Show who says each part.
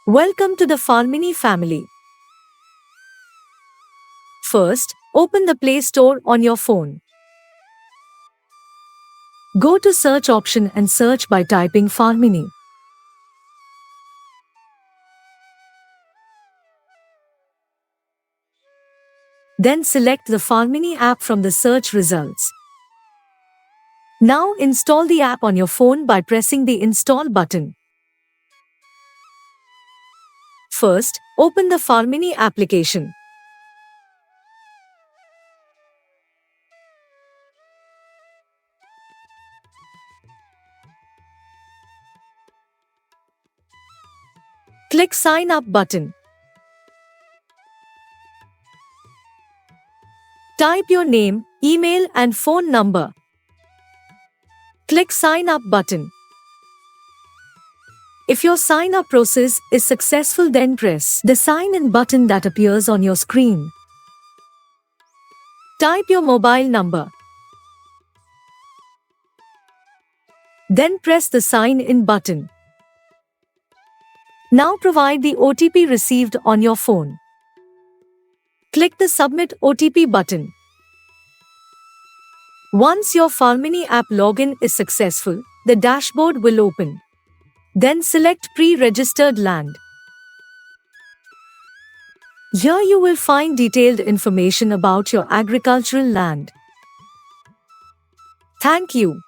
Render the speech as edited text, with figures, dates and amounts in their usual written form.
Speaker 1: Welcome to the Farmini family. First, open the Play Store on your phone. Go to search option and search by typing Farmini. Then select the Farmini app from the search results. Now install the app on your phone by pressing the Install button. First, open the Farmini application. Click Sign Up button. Type your name, email and phone number. Click Sign Up button. If your sign up process is successful, then press the Sign In button that appears on your screen. Type your mobile number. Then press the Sign In button. Now provide the OTP received on your phone. Click the Submit OTP button. Once your Farmini app login is successful, the dashboard will open. Then select Pre-registered land. Here you will find detailed information about your agricultural land. Thank you.